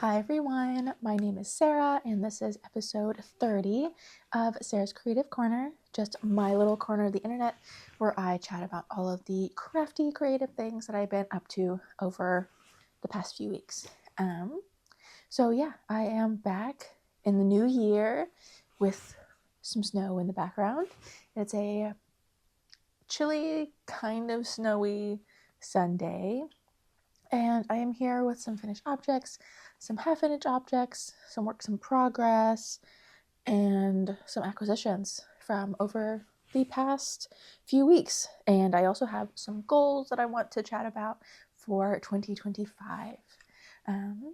Hi everyone, my name is Sarah and this is episode 30 of Sarah's Creative Corner, just my little corner of the internet where I chat about all of the crafty creative things that I've been up to over the past few weeks. So yeah, I am back in the new year with some snow in the background. It's a chilly, kind of snowy Sunday. And I am here with some finished objects, some half-finished objects, some works in progress, and some acquisitions from over the past few weeks. And I also have some goals that I want to chat about for 2025.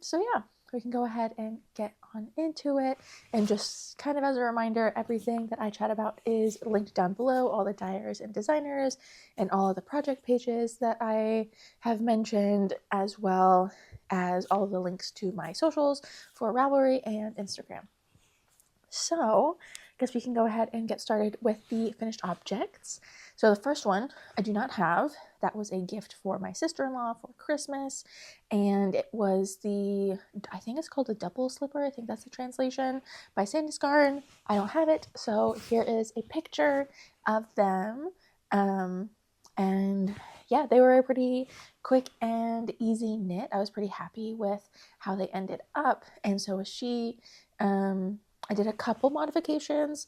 So yeah, we can go ahead and get on into it. And just kind of as a reminder, everything that I chat about is linked down below, all the dyers and designers and all of the project pages that I have mentioned, as well as all of the links to my socials for Ravelry and Instagram. So I guess we can go ahead and get started with the finished objects. So the first one I do not have. That was a gift for my sister-in-law for Christmas, and it was I think it's called a Doble slipper. I think that's the translation, by Sandnes Garn. I don't have it, so here is a picture of them. And yeah, they were a pretty quick and easy knit. I was pretty happy with how they ended up, and so was she. I did a couple modifications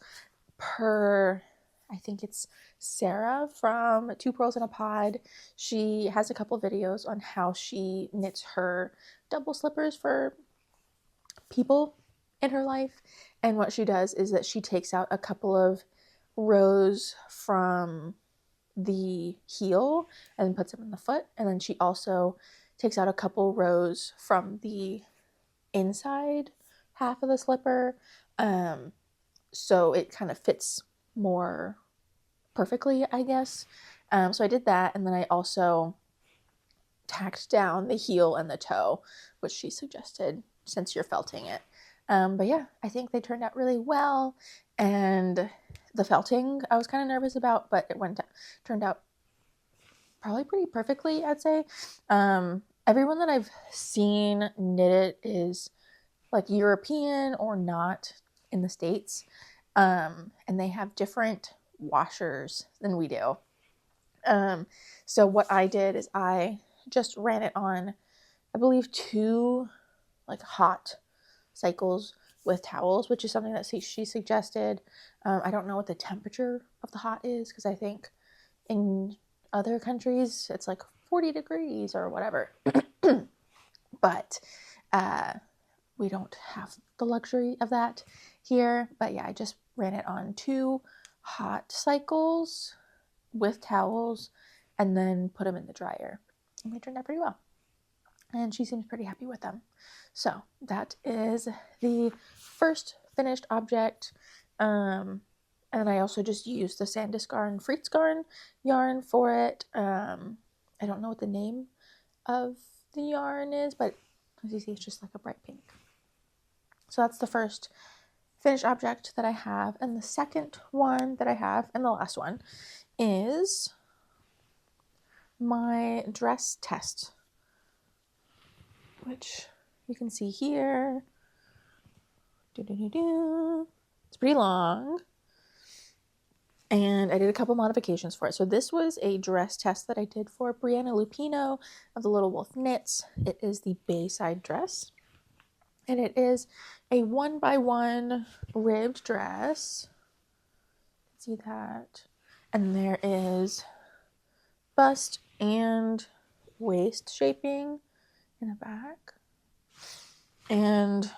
per, I think it's Sarah from Two Pearls in a Pod. She has a couple videos on how she knits her double slippers for people in her life. And what she does is that she takes out a couple of rows from the heel and puts them in the foot. And then she also takes out a couple rows from the inside half of the slipper, so it kind of fits more perfectly, I guess. So I did that, and then I also tacked down the heel and the toe, which she suggested since you're felting it. But yeah, I think they turned out really well, and the felting I was kind of nervous about, but it turned out probably pretty perfectly, I'd say. Everyone that I've seen knit it is like European or not in the States, and they have different washers than we do. So what I did is I just ran it on, I believe, 2 like hot cycles with towels, which is something that she suggested. I don't know what the temperature of the hot is, because I think in other countries it's like 40 degrees or whatever. But we don't have the luxury of that here. But yeah, I just ran it on 2 hot cycles with towels and then put them in the dryer. And they turned out pretty well. And she seems pretty happy with them. So that is the first finished object. And I also just used the Sandnes Garn Fritidsgarn yarn for it. I don't know what the name of the yarn is, but as you see, it's just like a bright pink. So that's the first finished object that I have. And the second one that I have, and the last one, is my dress test, which you can see here. It's pretty long. And I did a couple modifications for it. So this was a dress test that I did for Briana Lupino of the Little Wolf Knits. It is the Bayside dress. And it is a 1x1 ribbed dress. See that? And there is bust and waist shaping in the back. And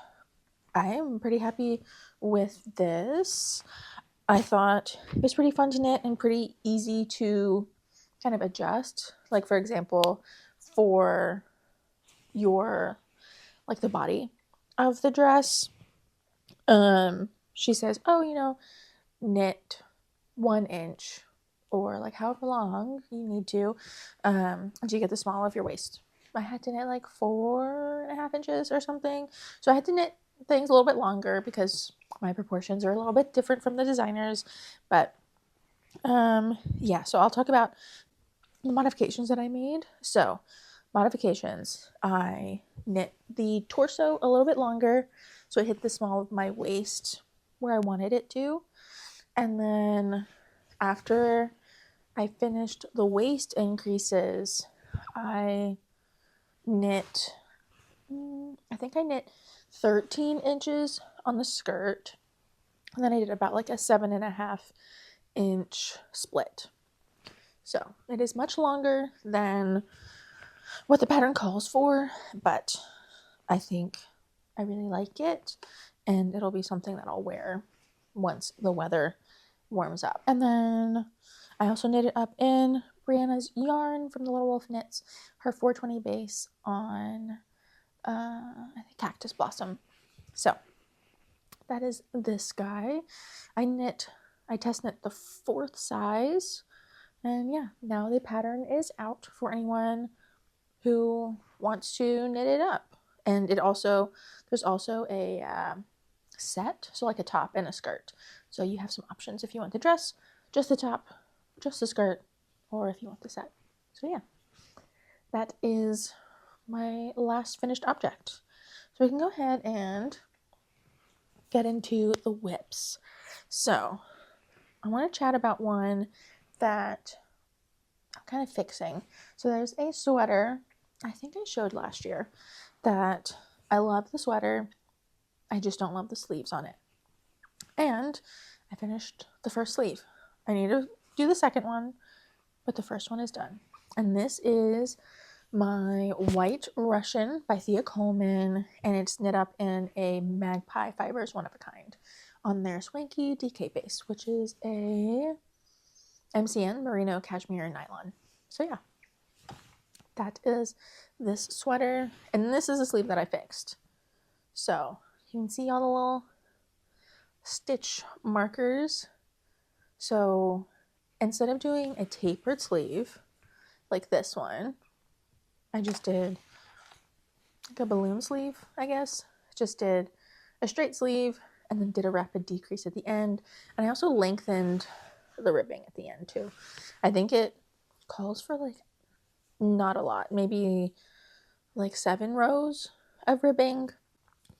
I am pretty happy with this. I thought it was pretty fun to knit and pretty easy to kind of adjust. Like, for example, for your, like, the body of the dress, she says, knit 1 inch or like however long you need to, until you get the small of your waist. I had to knit like 4.5 inches or something. So I had to knit things a little bit longer because my proportions are a little bit different from the designers. But yeah, so I'll talk about the modifications that I made. So modifications, I knit the torso a little bit longer so it hit the small of my waist where I wanted it to. And then after I finished the waist increases, I knit, I think I knit 13 inches on the skirt. And then I did about like a 7.5 inch split. So it is much longer than what the pattern calls for, but I think I really like it, and it'll be something that I'll wear once the weather warms up. And then I also knitted up in Briana's yarn from the Little Wolf Knits, her 420 base on I think Cactus Blossom. So that is this guy. I test knit the 4th size, and yeah, now the pattern is out for anyone who wants to knit it up. And there's also a set, so like a top and a skirt. So you have some options if you want the dress, just the top, just the skirt, or if you want the set. So yeah, that is my last finished object. So we can go ahead and get into the whips. So I want to chat about one that I'm kind of fixing. So there's a sweater, I think I showed last year, that I love the sweater. I just don't love the sleeves on it. And I finished the first sleeve. I need to do the second one, but the first one is done. And this is my White Russian by Thea Coleman, and it's knit up in a Magpie Fibers one of a kind on their Swanky DK base, which is a MCN merino cashmere nylon. So yeah, that is this sweater, and this is a sleeve that I fixed. So you can see all the little stitch markers. So instead of doing a tapered sleeve like this one, I just did like a balloon sleeve, I guess. Just did a straight sleeve and then did a rapid decrease at the end. And I also lengthened the ribbing at the end too. I think it calls for like not a lot, maybe like 7 rows of ribbing,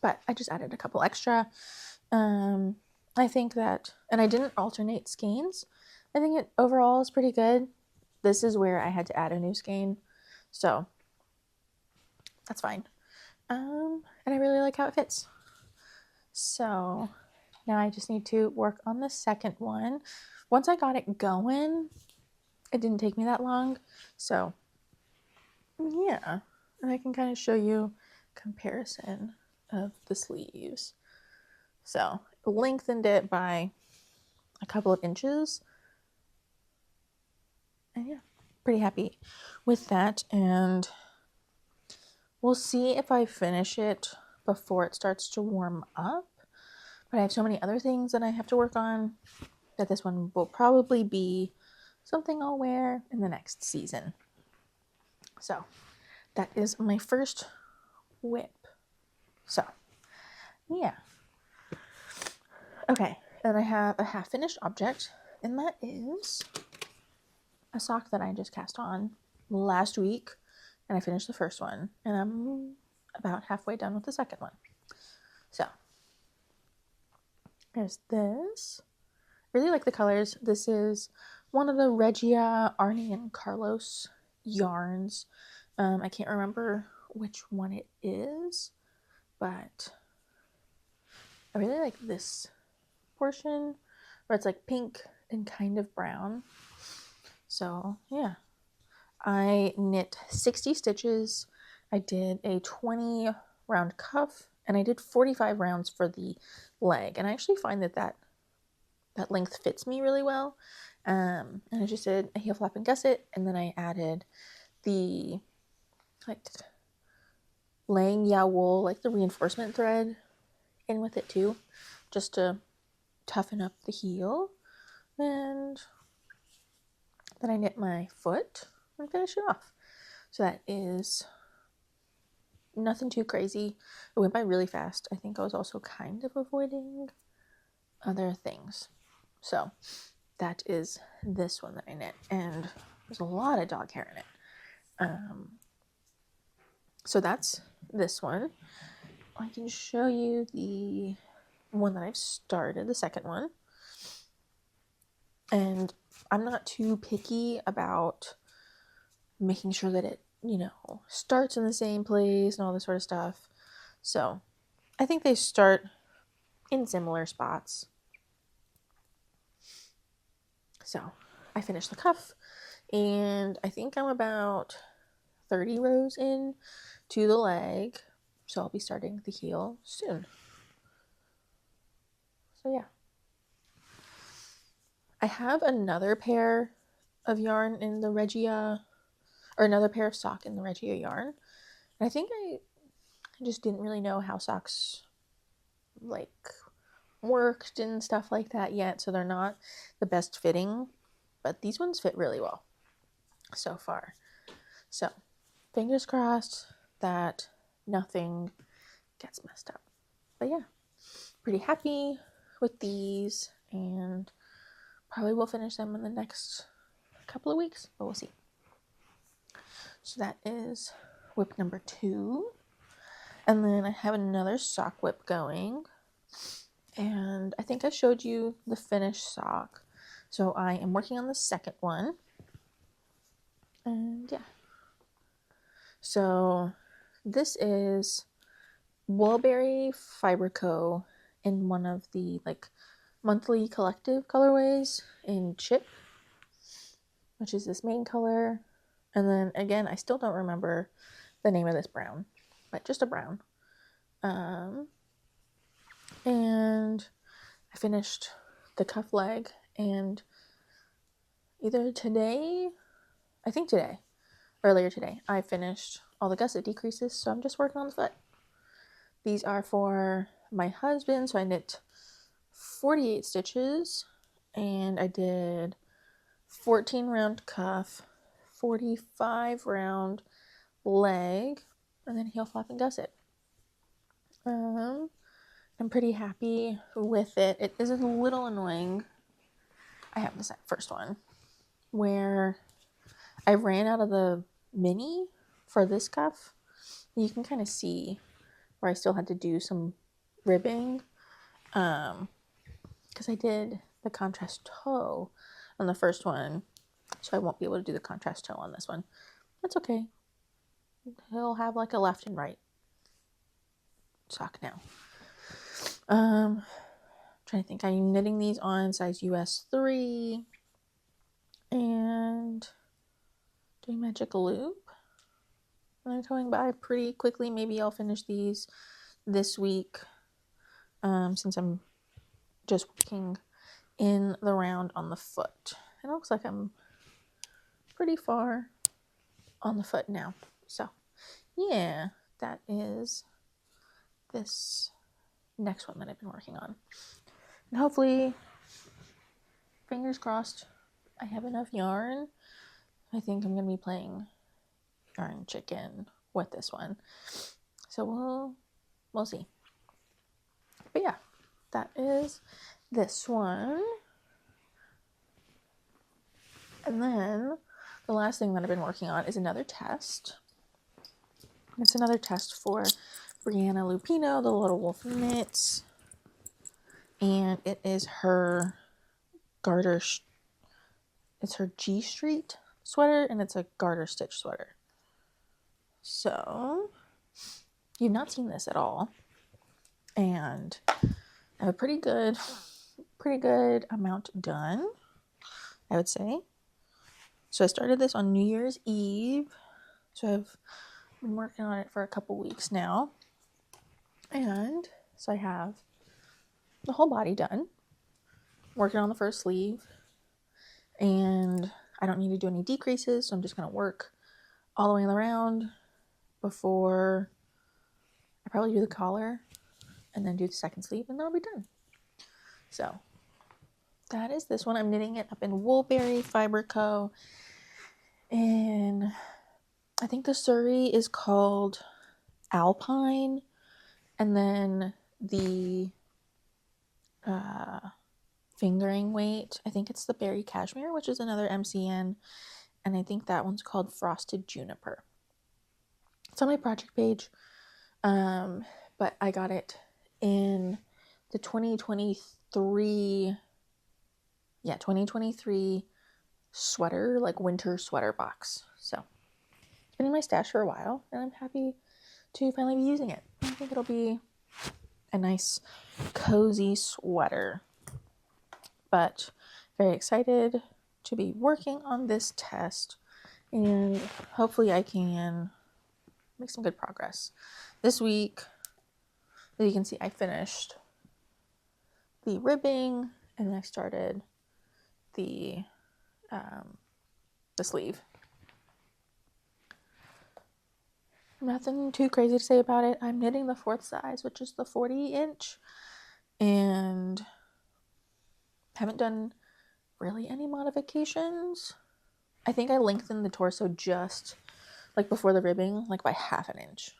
but I just added a couple extra. I think that, and I didn't alternate skeins. I think it overall is pretty good. This is where I had to add a new skein, so that's fine. And I really like how it fits. So now I just need to work on the second one. Once I got it going, it didn't take me that long. So yeah, and I can kind of show you comparison of the sleeves. So lengthened it by a couple of inches. And yeah, pretty happy with that. And we'll see if I finish it before it starts to warm up. But I have so many other things that I have to work on that this one will probably be something I'll wear in the next season. So that is my first whip. So yeah. Okay, and I have a half finished object, and that is a sock that I just cast on last week, and I finished the first one, and I'm about halfway done with the second one. So there's this. Really like the colors. This is one of the Regia, Arnie, and Carlos yarns. I can't remember which one it is, but I really like this portion where it's like pink and kind of brown. So yeah, I knit 60 stitches. I did a 20 round cuff, and I did 45 rounds for the leg, and I actually find that length fits me really well. And I just did a heel flap and gusset, and then I added the like laying wool, like the reinforcement thread in with it too, just to toughen up the heel. And then I knit my foot and finish it off. So that is nothing too crazy. It went by really fast. I think I was also kind of avoiding other things. So that is this one that I knit, and there's a lot of dog hair in it. So that's this one. I can show you the one that I've started, the second one. And I'm not too picky about making sure that it, starts in the same place and all this sort of stuff. So I think they start in similar spots. So I finished the cuff, and I think I'm about 30 rows in to the leg. So I'll be starting the heel soon. So yeah. I have another pair of yarn in the Regia, or another pair of sock in the Regia yarn. And I think I just didn't really know how socks worked and stuff like that yet, so they're not the best fitting, but these ones fit really well so far. So fingers crossed that nothing gets messed up. But yeah, pretty happy with these, and probably will finish them in the next couple of weeks, but we'll see. So that is whip number 2. And then I have another sock whip going. And I think I showed you the finished sock. So I am working on the second one. And yeah. So this is Woolberry Fiber Co. in one of the monthly collective colorways in Chip, which is this main color. And then again, I still don't remember the name of this brown, but just a brown. And I finished the cuff leg, and earlier today, I finished all the gusset decreases, so I'm just working on the foot. These are for my husband, so I knit 48 stitches, and I did 14 round cuff, 45 round leg, and then heel flap and gusset. I'm pretty happy with it. It is a little annoying. I have this first one where I ran out of the mini for this cuff. You can kind of see where I still had to do some ribbing, because I did the contrast toe on the first one, so I won't be able to do the contrast toe on this one. That's okay. He'll have a left and right sock now. Trying to think. I'm knitting these on size US 3 and doing magic loop. And I'm going by pretty quickly. Maybe I'll finish these this week, since I'm just working in the round on the foot. It looks like I'm pretty far on the foot now. So yeah, that is this next one that I've been working on. And hopefully, fingers crossed, I have enough yarn. I think I'm going to be playing Yarn Chicken with this one. So we'll see. But yeah, that is this one. And then the last thing that I've been working on is another test. It's another test for Briana Lupino, the Little Wolf Knits. And it is her garter, it's her G Street sweater, and it's a garter stitch sweater. So, you've not seen this at all. And I have a pretty good amount done, I would say. So I started this on New Year's Eve. So I've been working on it for a couple weeks now. And so I have the whole body done. Working on the first sleeve. And I don't need to do any decreases, so I'm just going to work all the way around before I probably do the collar and then do the second sleeve, and that'll be done. So that is this one. I'm knitting it up in Woolberry Fiber Co. And I think the Suri is called Alpine, and then the fingering weight, I think it's the Berry Cashmere, which is another MCN, and I think that one's called Frosted Juniper. It's on my project page, but I got it in the 2023 sweater, like winter sweater box. So it's been in my stash for a while, and I'm happy to finally be using it. I think it'll be a nice cozy sweater, but very excited to be working on this test, and hopefully I can make some good progress. This week, as you can see, I finished the ribbing, and then I started the sleeve. Nothing too crazy to say about it. I'm knitting the 4th size, which is the 40-inch, and haven't done really any modifications. I think I lengthened the torso just like before the ribbing, like by 1/2 inch,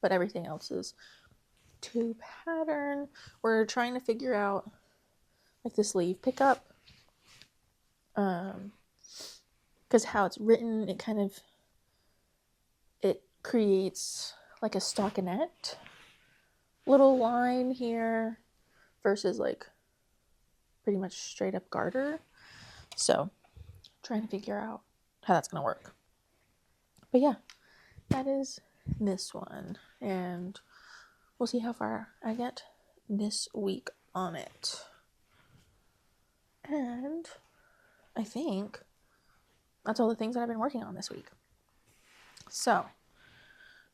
but everything else is to pattern. We're trying to figure out like the sleeve pickup, because how it's written, it creates like a stockinette little line here versus like pretty much straight up garter. So trying to figure out how that's gonna work. But yeah, that is this one, and we'll see how far I get this week on it. And I think that's all the things that I've been working on this week. So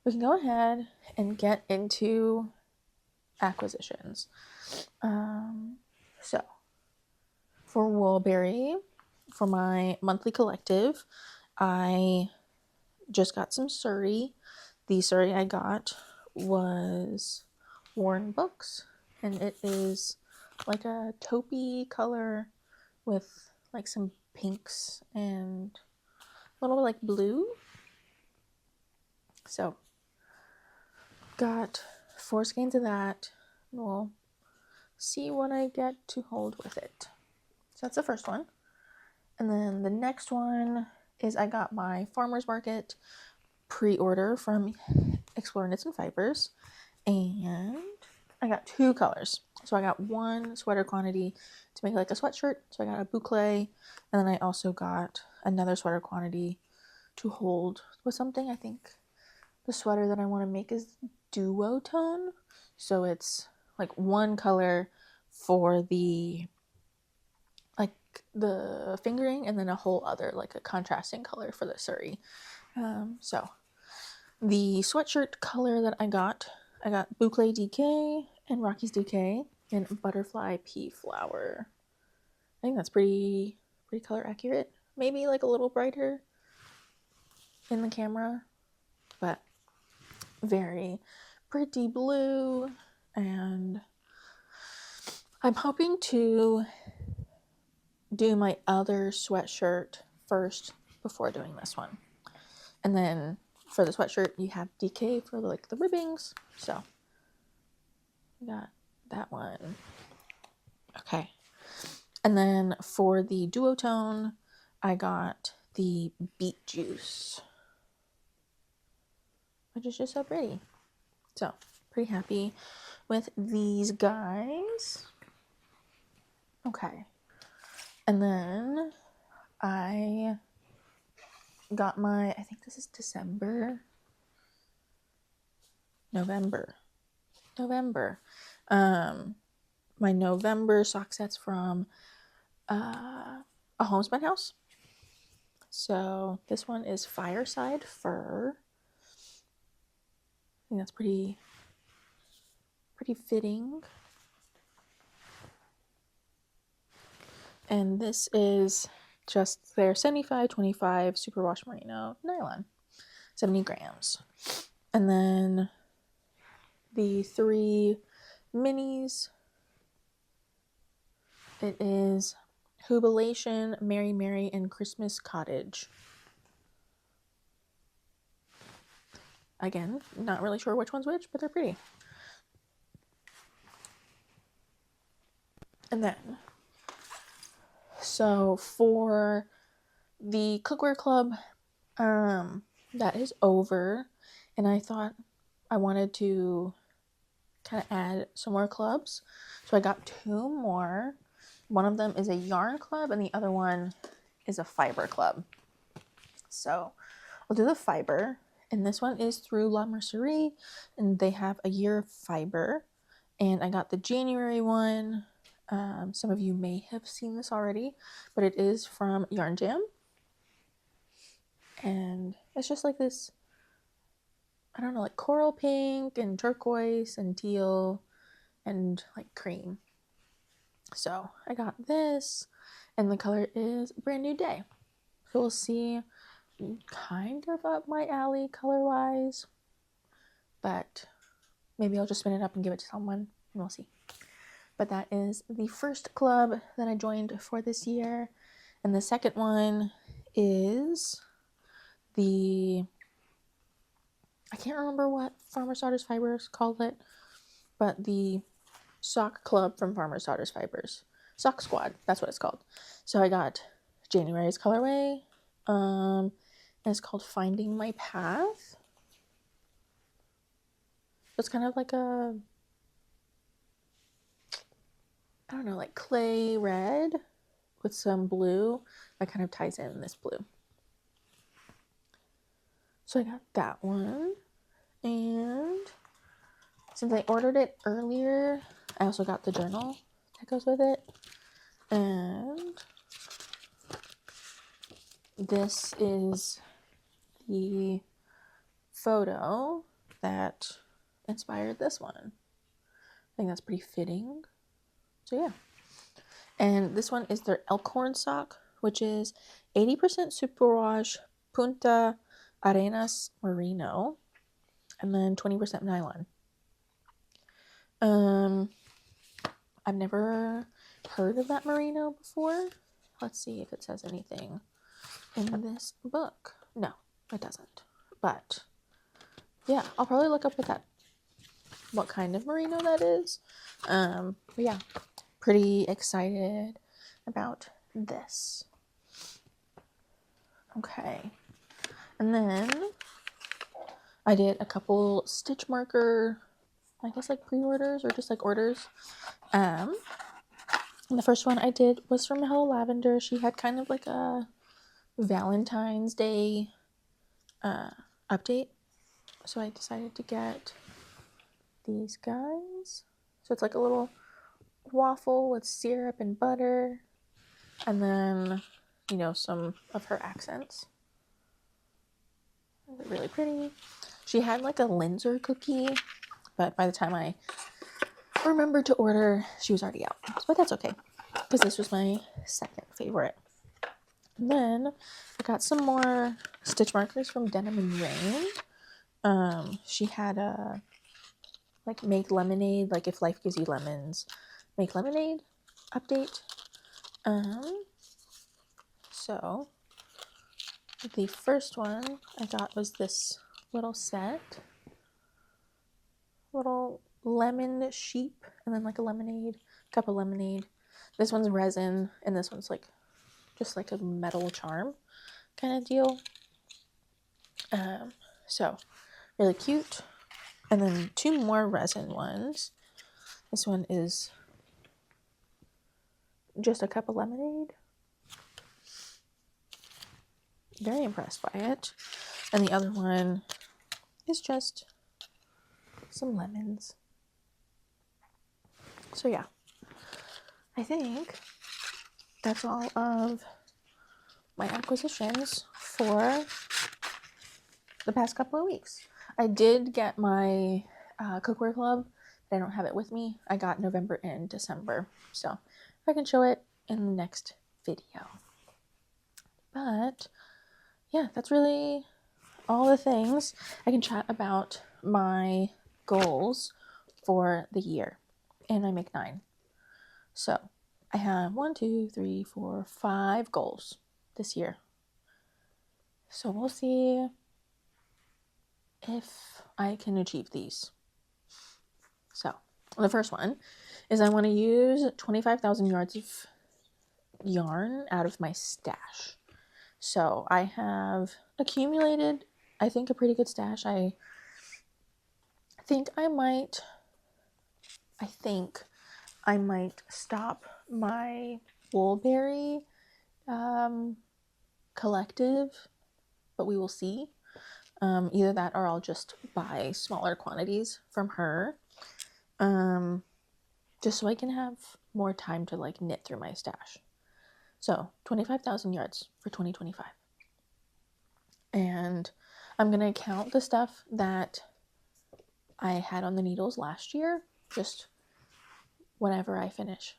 we can go ahead and get into acquisitions. So for Woolberry, for my monthly collective, I just got some Suri. The Suri I got was Worn Books, and it is like a taupey color with like some pinks and a little bit like blue. So got 4 skeins of that. We'll see what I get to hold with it. So that's the first one. And then the next one is I got my farmer's market pre-order from Explore Knits and Fibers, and I got 2 colors. So I got 1 sweater quantity to make like a sweatshirt, so I got a boucle, and then I also got another sweater quantity to hold with something. I think the sweater that I want to make is duotone, so it's like 1 color for the fingering, and then a whole other like a contrasting color for the Suri. So the sweatshirt color that I got Boucle DK and Rocky's DK and Butterfly Pea Flower. I think that's pretty color accurate. Maybe like a little brighter in the camera, but very pretty blue. And I'm hoping to do my other sweatshirt first before doing this one. And then for the sweatshirt, you have DK for like the ribbings. So I got that one. Okay. And then for the duotone, I got the Beet Juice, which is just so pretty. So pretty happy with these guys. Okay. And then I got my, I think this is November. My November sock sets from a Homespun house. So this one is Fireside Fur. I think that's pretty fitting. And this is just their 75/25 superwash merino nylon, 70 grams. And then the 3 minis, it is Jubilation, Mary Mary, and Christmas Cottage. Again, not really sure which one's which, but they're pretty. And then, so for the cookware club, that is over, and I thought I wanted to kind of add some more clubs. So I got 2 more. One of them is a yarn club and the other one is a fiber club. So I'll do the fiber, and this one is through La Mercerie, and they have a year of fiber. And I got the January one. Some of you may have seen this already, but it is from YarnJam. And it's just like this, I don't know, like coral pink and turquoise and teal and like cream. So I got this, and the color is Brand New Day. So we'll see, kind of up my alley color-wise, but maybe I'll just spin it up and give it to someone, and we'll see. But that is the first club that I joined for this year. And the second one is I can't remember what Farmer's Daughters Fibers called it, but the sock club from Farmer's Daughters Fibers. Sock Squad, that's what it's called. So I got January's colorway. And it's called Finding My Path. It's kind of like a, I don't know, like clay red with some blue that kind of ties in this blue. So I got that one. And since I ordered it earlier, I also got the journal that goes with it. And this is the photo that inspired this one. I think that's pretty fitting. So yeah. And this one is their Elkhorn sock, which is 80% superwash Punta Arenas Merino, and then 20% nylon. I've never heard of that merino before. Let's see if it says anything in this book. No, it doesn't. But yeah, I'll probably look up what kind of merino that is. But yeah, pretty excited about this. Okay. And then I did a couple stitch marker, I guess like pre-orders or just like orders. And the first one I did was from Hello Lavender. She had kind of like a Valentine's Day update. So I decided to get these guys. So it's like a little waffle with syrup and butter. And then, you know, some of her accents. Really pretty. She had like a Linzer cookie, but by the time I remembered to order, she was already out. But that's okay, because this was my second favorite. And then I got some more stitch markers from Denim and Rain. She had a like make lemonade, like if life gives you lemons, make lemonade update. So the first one I got was this little set, little lemon sheep, and then like a lemonade, cup of lemonade. This one's resin, and this one's like just like a metal charm kind of deal. So really cute. And then 2 more resin ones. This one is just a cup of lemonade. Very impressed by it. And the other one is just some lemons. So yeah, I think that's all of my acquisitions for the past couple of weeks. I did get my cookware club, but I don't have it with me. I got November and December, so I can show it in the next video. But yeah, that's really all the things. I can chat about my goals for the year, and I make 9. So I have 1, 2, 3, 4, 5 goals this year. So we'll see if I can achieve these. So the first one is I want to use 25,000 yards of yarn out of my stash. So I have accumulated, I think, a pretty good stash. I think I might stop my Woolberry collective, but we will see. Either that or I'll just buy smaller quantities from her, just so I can have more time to like knit through my stash. So 25,000 yards for 2025. And I'm going to count the stuff that I had on the needles last year. Just whenever I finish.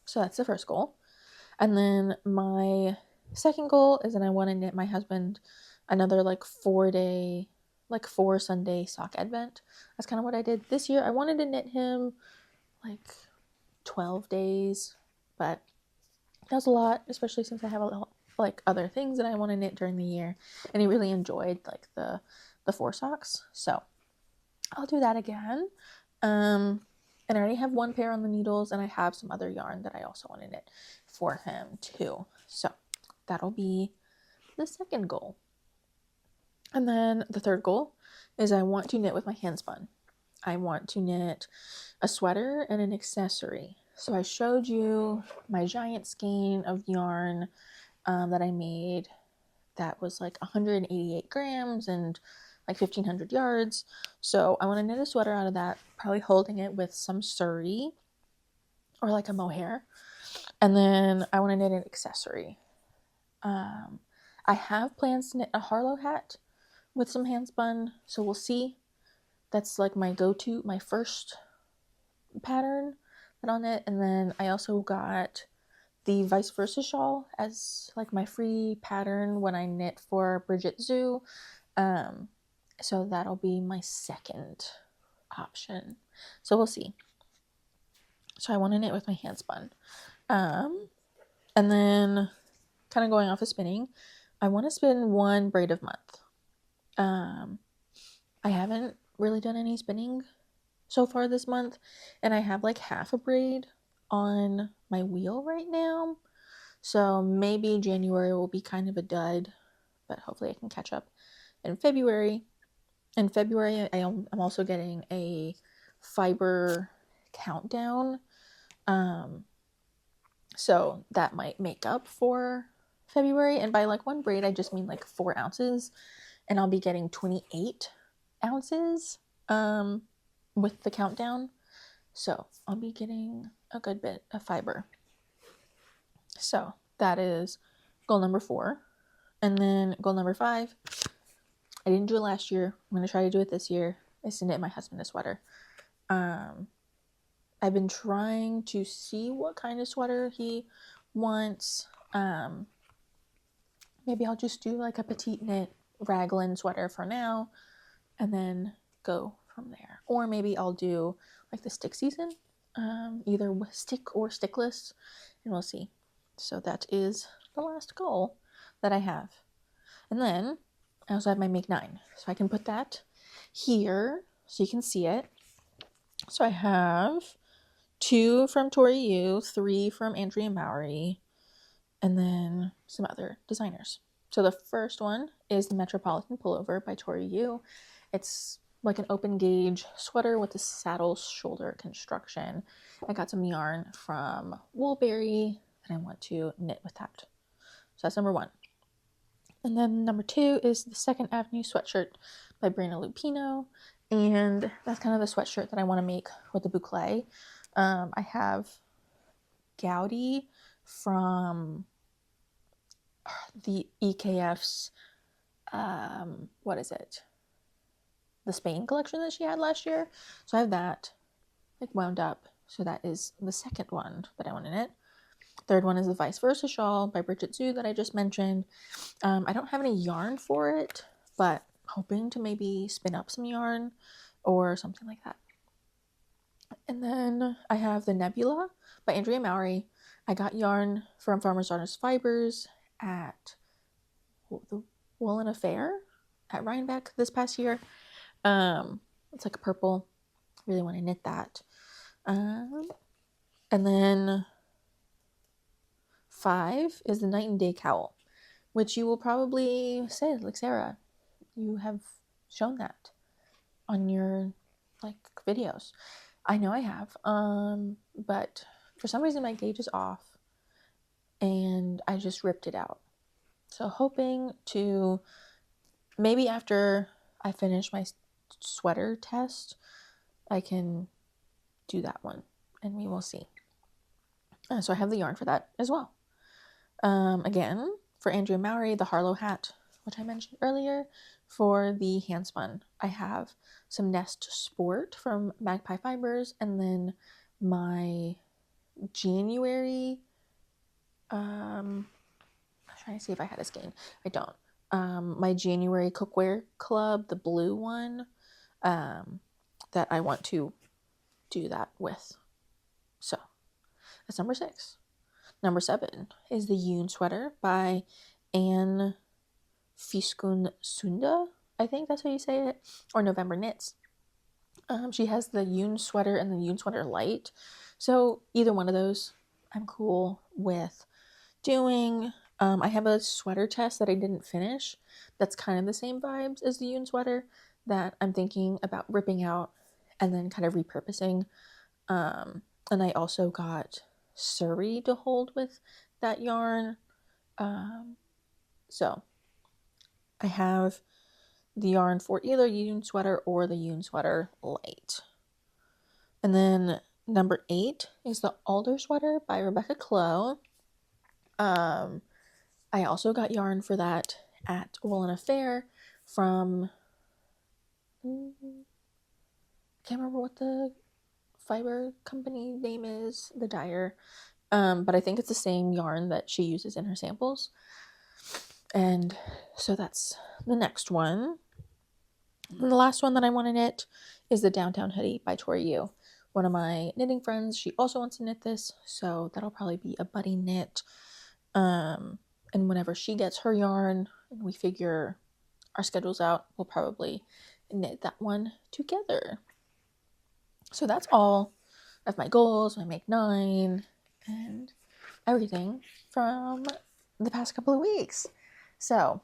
So that's the first goal. And then my second goal is that I want to knit my husband another like 4 Sunday sock advent. That's kind of what I did this year. I wanted to knit him like 12 days, but that was a lot, especially since I have like other things that I want to knit during the year, and he really enjoyed like the 4 socks. So I'll do that again. And I already have 1 pair on the needles, and I have some other yarn that I also want to knit for him too. So that'll be the second goal. And then the third goal is I want to knit with my hand spun. I want to knit a sweater and an accessory. So I showed you my giant skein of yarn that I made that was like 188 grams and like 1,500 yards. So I want to knit a sweater out of that, probably holding it with some Suri or like a mohair. And then I want to knit an accessory. I have plans to knit a Harlow hat with some hand spun, so we'll see. That's like my go-to, my first pattern that I'll knit. And then I also got the vice versa shawl as like my free pattern when I knit for Bridget Zoo. So that'll be my second option. So we'll see. So I want to knit with my hand spun. And then kind of going off of spinning, I want to spin 1 braid a month. I haven't really done any spinning so far this month, and I have like half a braid on my wheel right now. So maybe January will be kind of a dud, but hopefully I can catch up in February. In February, I'm also getting a fiber countdown. So that might make up for February. And by like 1 braid, I just mean like 4 ounces. And I'll be getting 28 ounces with the countdown. So I'll be getting a good bit of fiber. So that is goal number 4. And then goal number 5, I didn't do it last year. I'm going to try to do it this year, is to knit my husband a sweater. I've been trying to see what kind of sweater he wants. Maybe I'll just do like a petite knit raglan sweater for now and then go from there. Or maybe I'll do like the stick season, either with stick or stickless, and we'll see. So that is the last goal that I have. And then I also have my make 9, so I can put that here so you can see it. So I have 2 from Tori Yu, 3 from Andrea Mowry, and then some other designers. So the first one is the Metropolitan Pullover by Tori Yu. It's like an open gauge sweater with a saddle shoulder construction. I got some yarn from Woolberry and I want to knit with that. So that's number 1. And then number 2 is the Second Avenue sweatshirt by Briana Lupino. And that's kind of the sweatshirt that I want to make with the boucle. I have Gaudi from the EKF's, what is it? The Spain collection that she had last year. So I have that like wound up. So that is the second one that I want to knit. Third one is the Vice Versa shawl by Bridget Zoo that I just mentioned. I don't have any yarn for it, but hoping to maybe spin up some yarn or something like that. And then I have the Nebula by Andrea Mowry. I got yarn from Farmer's Daughters Fibers at the Wool and Affair at Rhinebeck this past year. It's like a purple. Really want to knit that. And then 5 is the Night and Day cowl, which you will probably say, like, Sarah, you have shown that on your like videos. I know I have, but for some reason my gauge is off and I just ripped it out. So hoping to, maybe after I finish my sweater test, I can do that one and we will see. So I have the yarn for that as well. Again, for Andrea Mowry, the Harlow hat, which I mentioned earlier. For the handspun, I have some Nest Sport from Magpie Fibers, and then my January, I'm trying to see if I had a skein. I don't. My January Cookware Club, the blue one, that I want to do that with. So that's number 6. Number 7 is the Yoon sweater by Anne Fiskun Sunda. I think that's how you say it. Or November Knits. She has the Yoon sweater and the Yoon sweater light. So either one of those I'm cool with doing. I have a sweater test that I didn't finish. That's kind of the same vibes as the Yoon sweater that I'm thinking about ripping out and then kind of repurposing. And I also got Suri to hold with that yarn. So I have the yarn for either Yoon sweater or the Yoon sweater light. And then number 8 is the Alder sweater by Rebecca Clow. I also got yarn for that at Wool and Affair from, I can't remember what the fiber company name is, the dyer, but I think it's the same yarn that she uses in her samples. And so that's the next one. And the last one that I want to knit is the Downtown Hoodie by Tori Yu. One of my knitting friends, she also wants to knit this, so that'll probably be a buddy knit. And whenever she gets her yarn and we figure our schedules out, we'll probably knit that one together. So that's all of my goals, my Make 9, and everything from the past couple of weeks. So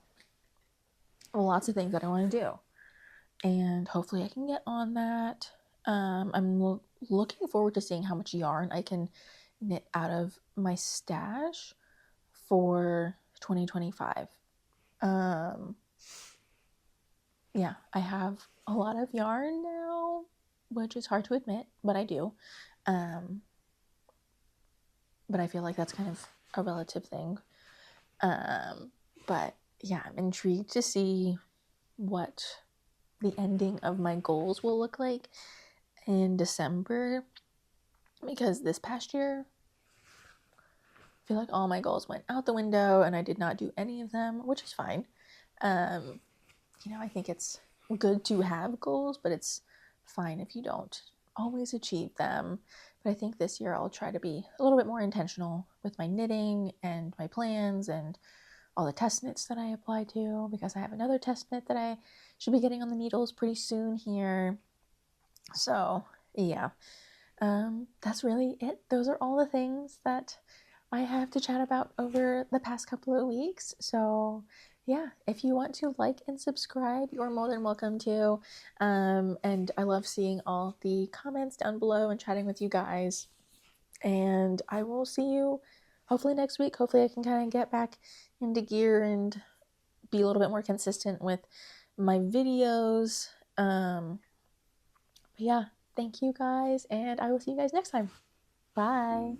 lots of things that I want to do, and hopefully I can get on that. I'm looking forward to seeing how much yarn I can knit out of my stash for 2025. Yeah, I have a lot of yarn now, which is hard to admit, but I do. But I feel like that's kind of a relative thing. But yeah, I'm intrigued to see what the ending of my goals will look like in December, because this past year I feel like all my goals went out the window and I did not do any of them, which is fine. I think it's good to have goals, but it's fine if you don't always achieve them. But I think this year I'll try to be a little bit more intentional with my knitting and my plans and all the test knits that I apply to, because I have another test knit that I should be getting on the needles pretty soon here. So yeah, that's really it. Those are all the things that I have to chat about over the past couple of weeks. So yeah, if you want to like and subscribe, you're more than welcome to. And I love seeing all the comments down below and chatting with you guys. And I will see you hopefully next week. Hopefully I can kind of get back into gear and be a little bit more consistent with my videos. But yeah, thank you guys, and I will see you guys next time. Bye.